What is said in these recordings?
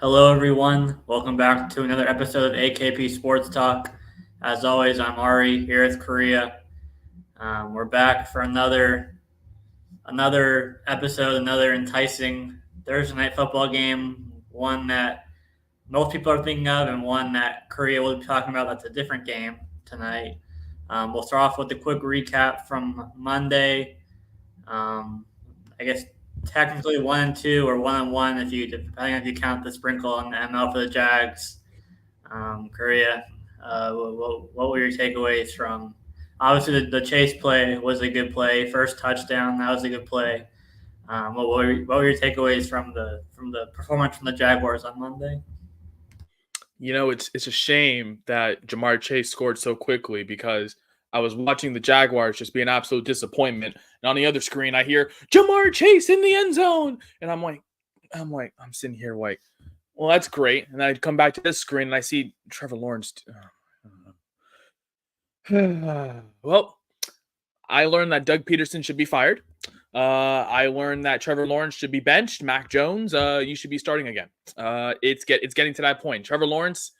Hello, everyone. Welcome back to another episode of AKP Sports Talk. As always, I'm Ari here with Korea. We're back for another episode, another enticing Thursday night football game. One that most people are thinking of, and one that Korea will be talking about. That's a different game tonight. We'll start off with a quick recap from Monday. Um, I guess technically 1-2 or 1-1 if you depending on if you count the sprinkle on the ML for the Jags. Korea, what were your takeaways from? Obviously, the chase play was a good play. First touchdown, that was a good play. What were your takeaways from the performance from the Jaguars on Monday? It's a shame that Jamar Chase scored so quickly because I was watching the Jaguars just be an absolute disappointment. And on the other screen, I hear Jamar Chase in the end zone. And I'm sitting here like, well, that's great. And I come back to this screen and I see Trevor Lawrence. Well, I learned that Doug Peterson should be fired. I learned that Trevor Lawrence should be benched. Mac Jones, you should be starting again. It's getting to that point. Trevor Lawrence,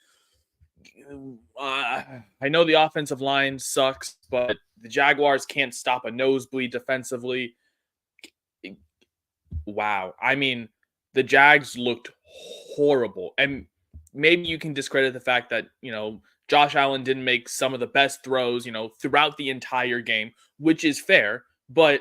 I know the offensive line sucks, but the Jaguars can't stop a nosebleed defensively. Wow. I mean, the Jags looked horrible. And maybe you can discredit the fact that, Josh Allen didn't make some of the best throws, throughout the entire game, which is fair. But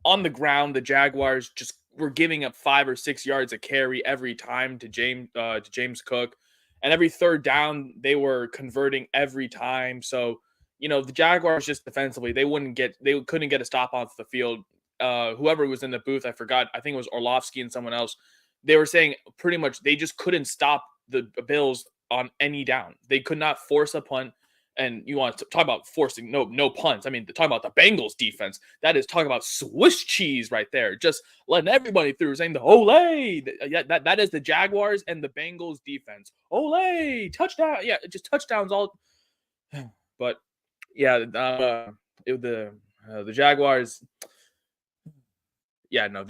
on the ground, the Jaguars just were giving up 5 or 6 yards a carry every time to James Cook. And every third down, they were converting every time. So, the Jaguars just defensively, they couldn't get a stop off the field. Whoever was in the booth, I forgot, I think it was Orlovsky and someone else. They were saying pretty much they just couldn't stop the Bills on any down. They could not force a punt. And you want to talk about forcing no punts. I mean, talking about the Bengals defense, that is talking about Swiss cheese right there. Just letting everybody through, saying the Olay. Yeah, that is the Jaguars and the Bengals defense. Olay, touchdown. Yeah, just touchdowns all. But yeah, the Jaguars. Yeah, no,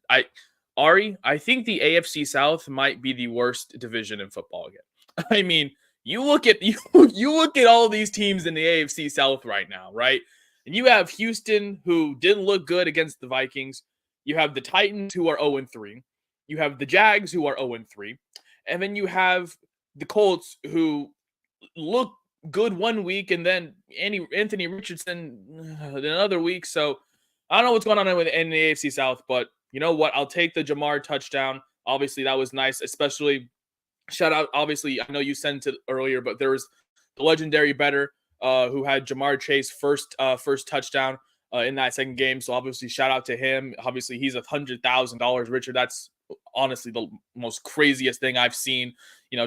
I think the AFC South might be the worst division in football again. I mean, you look at all these teams in the AFC South right now, right? And you have Houston, who didn't look good against the Vikings. You have the Titans, who are 0-3. You have the Jags, who are 0-3. And then you have the Colts, who look good one week, and then Anthony Richardson another week. So I don't know what's going on in the AFC South, but you know what? I'll take the Jamar touchdown. Obviously, that was nice, especially shout out. Obviously, I know you sent it earlier, but there was the legendary bettor who had Jamar Chase first touchdown in that second game. So obviously, shout out to him. Obviously, he's $100,000 richer. That's honestly the most craziest thing I've seen.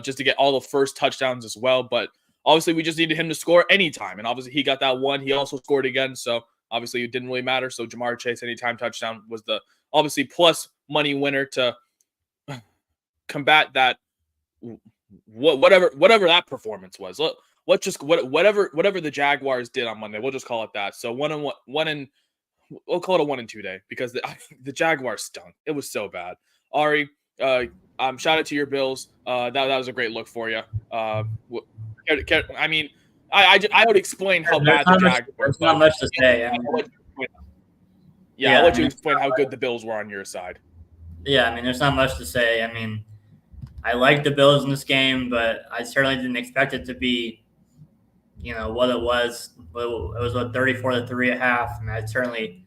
Just to get all the first touchdowns as well. But obviously, we just needed him to score anytime, and obviously, he got that one. He also scored again, so obviously, it didn't really matter. So Jamar Chase anytime touchdown was the obviously plus money winner to combat that. Whatever that performance was. Whatever the Jaguars did on Monday, we'll just call it that. So we'll call it a 1-2 day because the Jaguars stunk. It was so bad. Ari, shout out to your Bills. That was a great look for you. I mean, I would explain how bad the Jaguars were. There's not much to say. I'll let you explain how good the Bills were on your side. Yeah, I mean, there's not much to say. I mean, I like the Bills in this game, but I certainly didn't expect it to be, what it was. It was 34-3 at half, and I certainly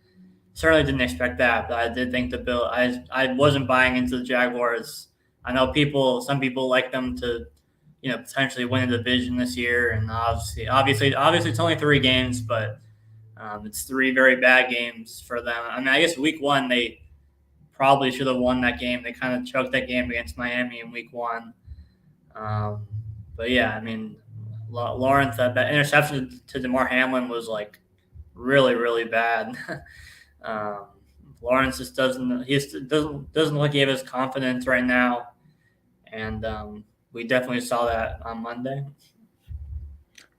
didn't expect that. But I did think the Bill. I wasn't buying into the Jaguars. I know some people like them to, potentially win a division this year, and obviously, it's only 3 games, but it's 3 very bad games for them. I mean, I guess week 1 they probably should have won that game. They kind of choked that game against Miami in week 1. But yeah, I mean, Lawrence, that interception to DeMar Hamlin was like really, really bad. Lawrence just doesn't look like he has his confidence right now, and we definitely saw that on Monday.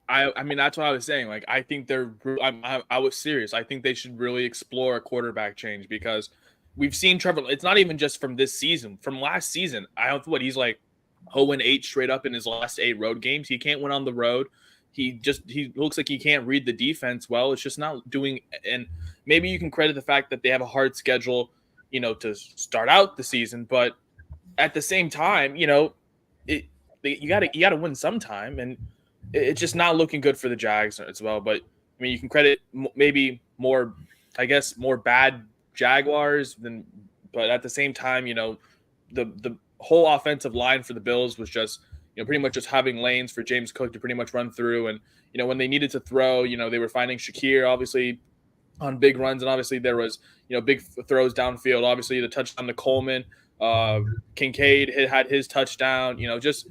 I mean, that's what I was saying. Like, I think I was serious. I think they should really explore a quarterback change because we've seen Trevor. It's not even just from this season. From last season, he's like 0-8 straight up in his last 8 road games. He can't win on the road. He looks like he can't read the defense well. It's just not doing. And maybe you can credit the fact that they have a hard schedule, to start out the season. But at the same time, you gotta win sometime, and it's just not looking good for the Jags as well. But I mean, you can credit maybe more, I guess, more bad Jaguars than. But at the same time, the whole offensive line for the Bills was just, pretty much just having lanes for James Cook to pretty much run through. And, when they needed to throw, they were finding Shakir, obviously, on big runs. And obviously there was, big throws downfield. Obviously the touchdown to Coleman. Kincaid had his touchdown. Just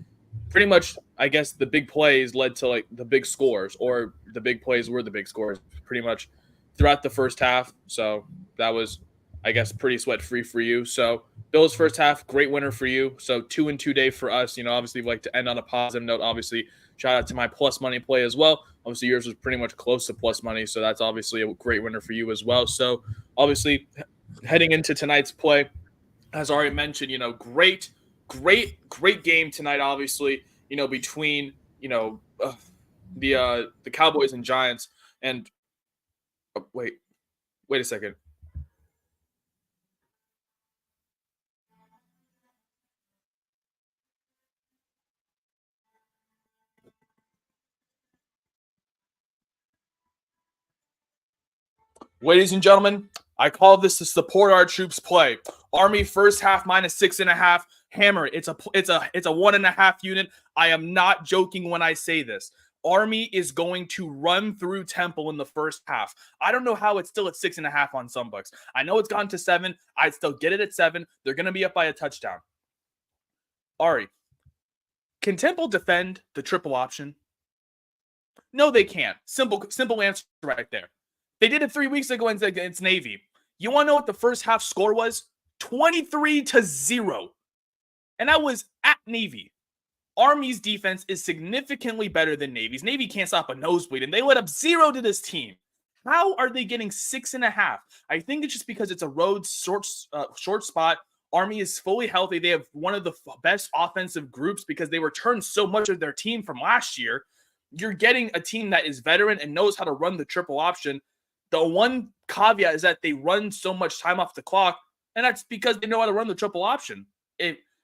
pretty much, I guess, the big plays led to, like, the big scores, or the big plays were the big scores pretty much throughout the first half. So that was, I guess, pretty sweat-free for you. So Bills first half, great winner for you. So 2-2 day for us. Obviously we like to end on a positive note. Obviously, shout out to my plus money play as well. Obviously yours was pretty much close to plus money. So that's obviously a great winner for you as well. So obviously heading into tonight's play, as I already mentioned, great game tonight, obviously, between, the Cowboys and Giants. And wait a second. Ladies and gentlemen, I call this the support our troops play. Army first half -6.5. Hammer. It's a 1.5 unit. I am not joking when I say this. Army is going to run through Temple in the first half. I don't know how it's still at 6.5 on some books. I know it's gone to 7. I'd still get it at 7. They're going to be up by a touchdown. Ari, can Temple defend the triple option? No, they can't. Simple answer right there. They did it 3 weeks ago against Navy. You want to know what the first half score was? 23-0. And that was at Navy. Army's defense is significantly better than Navy's. Navy can't stop a nosebleed, and they let up 0 to this team. How are they getting 6.5? I think it's just because it's a road short spot. Army is fully healthy. They have one of the best offensive groups because they returned so much of their team from last year. You're getting a team that is veteran and knows how to run the triple option. The one caveat is that they run so much time off the clock, and that's because they know how to run the triple option.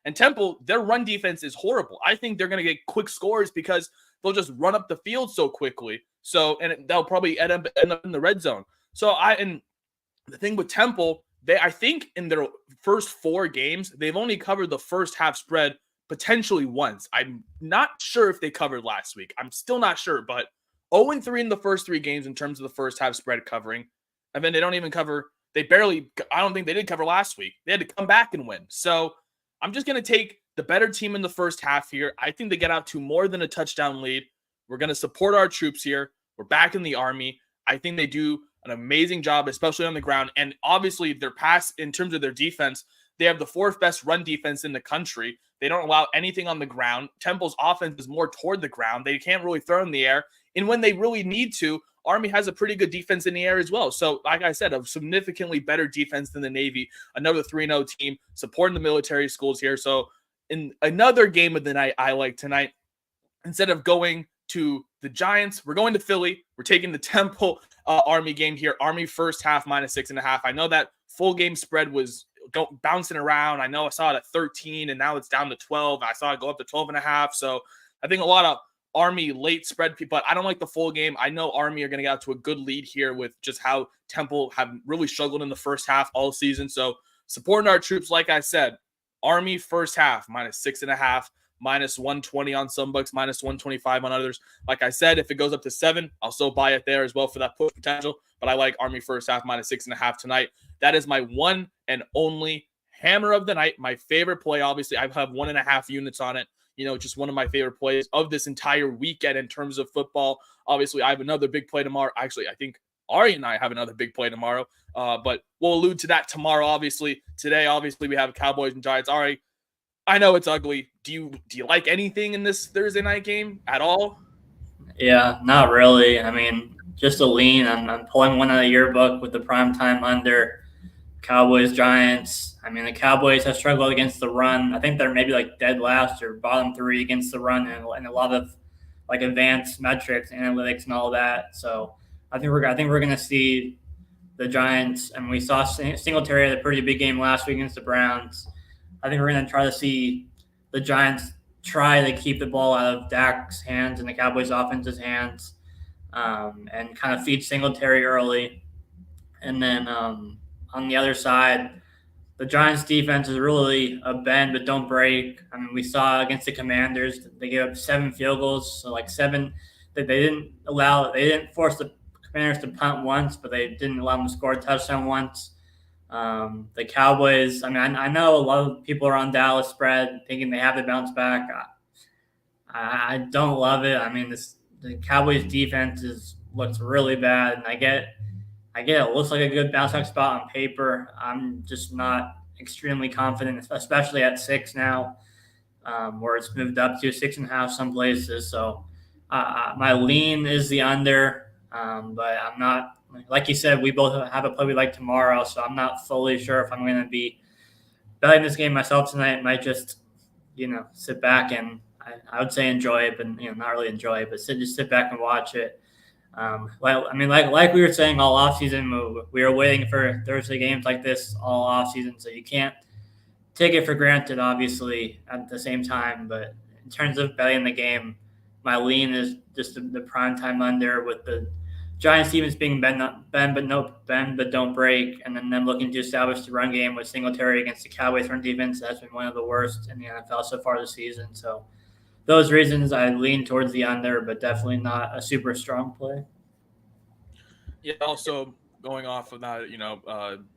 And Temple, their run defense is horrible. I think they're going to get quick scores because they'll just run up the field so quickly. And they'll probably end up in the red zone. And the thing with Temple, I think in their first 4 games, they've only covered the first half spread potentially once. I'm not sure if they covered last week. I'm still not sure, but 0-3 in the first 3 games in terms of the first half spread covering. And then they don't even cover. I don't think they did cover last week. They had to come back and win. So I'm just going to take the better team in the first half here. I think they get out to more than a touchdown lead. We're going to support our troops here. We're back in the Army. I think they do an amazing job, especially on the ground. And obviously their pass, in terms of their defense, they have the 4th best run defense in the country. They don't allow anything on the ground. Temple's offense is more toward the ground. They can't really throw in the air. And when they really need to, Army has a pretty good defense in the air as well. So, like I said, a significantly better defense than the Navy. Another 3-0 team supporting the military schools here. So, in another game of the night I like tonight, instead of going to the Giants, we're going to Philly. We're taking the Temple Army game here. Army first half -6.5. I know that full game spread was bouncing around. I know I saw it at 13, and now it's down to 12. I saw it go up to 12.5. So I think a lot of Army late spread people, but I don't like the full game. I know Army are going to get out to a good lead here with just how Temple have really struggled in the first half all season. So supporting our troops, like I said, Army first half -6.5, -120 on some books, -125 on others. Like I said, if it goes up to 7, I'll still buy it there as well for that push potential. But I like Army first half -6.5 tonight. That is my one and only hammer of the night. My favorite play, obviously, I have 1.5 units on it. Just one of my favorite plays of this entire weekend in terms of football. Obviously, I have another big play tomorrow. Actually, I think Ari and I have another big play tomorrow. But we'll allude to that tomorrow, obviously. Today, obviously, we have Cowboys and Giants. Ari, I know it's ugly. Do you like anything in this Thursday night game at all? Yeah, not really. I mean, just a lean. I'm pulling one out of your book with the primetime under. Cowboys, Giants. I mean, the Cowboys have struggled against the run. I think they're maybe like dead last or bottom three against the run, and a lot of like advanced metrics, analytics, and all that. So I think we're going to see the Giants, and we saw Singletary had a pretty big game last week against the Browns. I think we're going to try to see the Giants try to keep the ball out of Dak's hands and the Cowboys' offense's hands, and kind of feed Singletary early. And then on the other side, the Giants' defense is really a bend but don't break. I mean, we saw against the Commanders, they gave up 7 field goals, so like 7 that they didn't force the Commanders to punt once, but they didn't allow them to score a touchdown once. The Cowboys, I mean, I know a lot of people are on Dallas spread thinking they have to bounce back. I don't love it. I mean, the Cowboys defense looks really bad, and I get it looks like a good bounce back spot on paper. I'm just not extremely confident, especially at 6 now, where it's moved up to 6.5 some places. So my lean is the under, but I'm not. Like you said, we both have a play we like tomorrow, so I'm not fully sure if I'm going to be betting this game myself tonight. Might just sit back and I would say enjoy it, but not really enjoy it, but just sit back and watch it. Like we were saying all offseason, we were waiting for Thursday games like this all offseason, so you can't take it for granted, obviously, at the same time. But in terms of betting the game, my lean is just the prime time under, with the Giants defense being bend but don't break, and then them looking to establish the run game with Singletary against the Cowboys run defense. That's been one of the worst in the NFL so far this season. So those reasons I lean towards the under, but definitely not a super strong play. Yeah, also going off of that,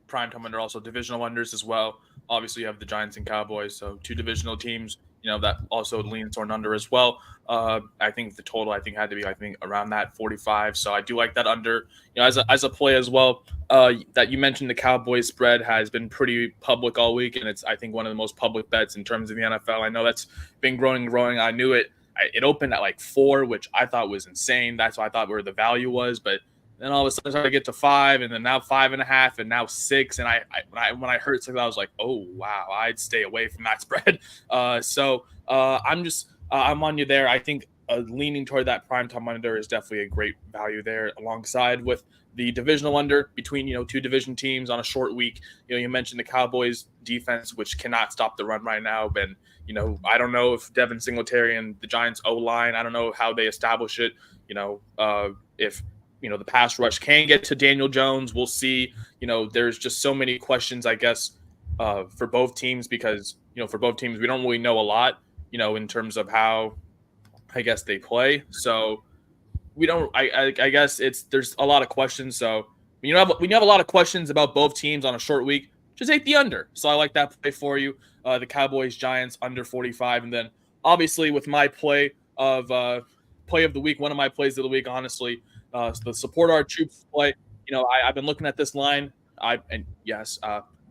prime time under, also divisional unders as well. Obviously, you have the Giants and Cowboys, so 2 divisional teams. That also leans toward under as well. I think the total had to be around that 45. So I do like that under. As a play as well. That you mentioned, the Cowboys spread has been pretty public all week, and it's I think one of the most public bets in terms of the NFL. I know that's been growing. I knew it. It opened at like 4, which I thought was insane. That's what I thought where the value was, but then all of a sudden I started to get to 5, and then now 5.5, and now 6. And when I heard 6, I was like, oh wow, I'd stay away from that spread. I'm on you there. I think leaning toward that primetime under is definitely a great value there, alongside with the divisional under between 2 division teams on a short week. You mentioned the Cowboys defense, which cannot stop the run right now. And I don't know if Devin Singletary and the Giants O line, I don't know how they establish it. If the pass rush can get to Daniel Jones, we'll see. There's just so many questions, I guess, for both teams, because for both teams we don't really know a lot, in terms of how I guess they play. So we don't. I guess there's a lot of questions. So when you have a lot of questions about both teams on a short week, just take the under. So I like that play for you. The Cowboys Giants under 45, and then obviously with my play of the week, one of my plays of the week, honestly, the support our troops play. I've been looking at this line. I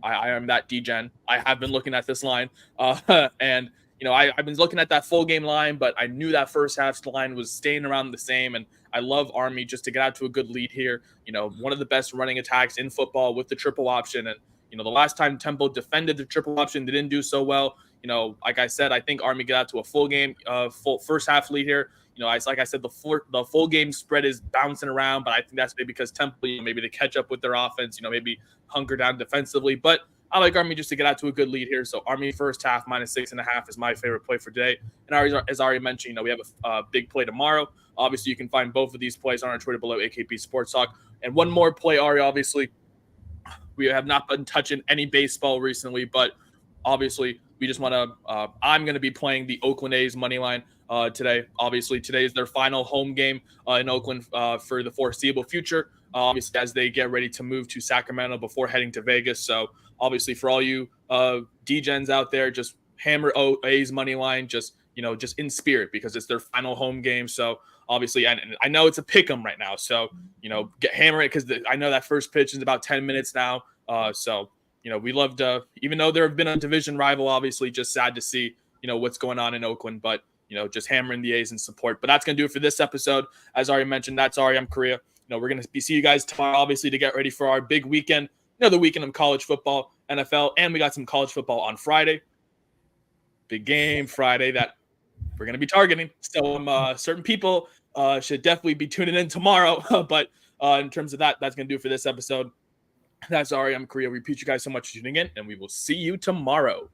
am that degen. I have been looking at this line, and I've been looking at that full game line, but I knew that first half line was staying around the same. And I love Army just to get out to a good lead here. One of the best running attacks in football with the triple option. And, the last time Temple defended the triple option, they didn't do so well. Like I said, I think Army get out to a full game, full first half lead here. Like I said, the full game spread is bouncing around, but I think that's maybe because Temple, maybe to catch up with their offense, maybe hunker down defensively. But I like Army just to get out to a good lead here. So Army first half -6.5 is my favorite play for today. And as already mentioned, we have a big play tomorrow. Obviously, you can find both of these plays on our Twitter below, AKP Sports Talk. And one more play, Ari, obviously, we have not been touching any baseball recently, but obviously we just want to I'm going to be playing the Oakland A's money line today. Obviously, today is their final home game in Oakland for the foreseeable future, obviously, as they get ready to move to Sacramento before heading to Vegas. So obviously, for all you degens out there, just hammer A's money line, just in spirit, because it's their final home game. So obviously, and I know it's a pick 'em right now, so hammer it, because I know that first pitch is about 10 minutes now. We love to, even though there have been a division rival, obviously, just sad to see what's going on in Oakland, but just hammering the A's in support. But that's gonna do it for this episode. As already mentioned, that's Ari. I'm Korea. We're gonna see you guys tomorrow, obviously, to get ready for our big weekend. another weekend of college football, NFL, and we got some college football on Friday. Big game Friday that we're going to be targeting. So certain people should definitely be tuning in tomorrow. But in terms of that, that's going to do it for this episode. That's Ari. I'm Korea. We appreciate you guys so much for tuning in, and we will see you tomorrow.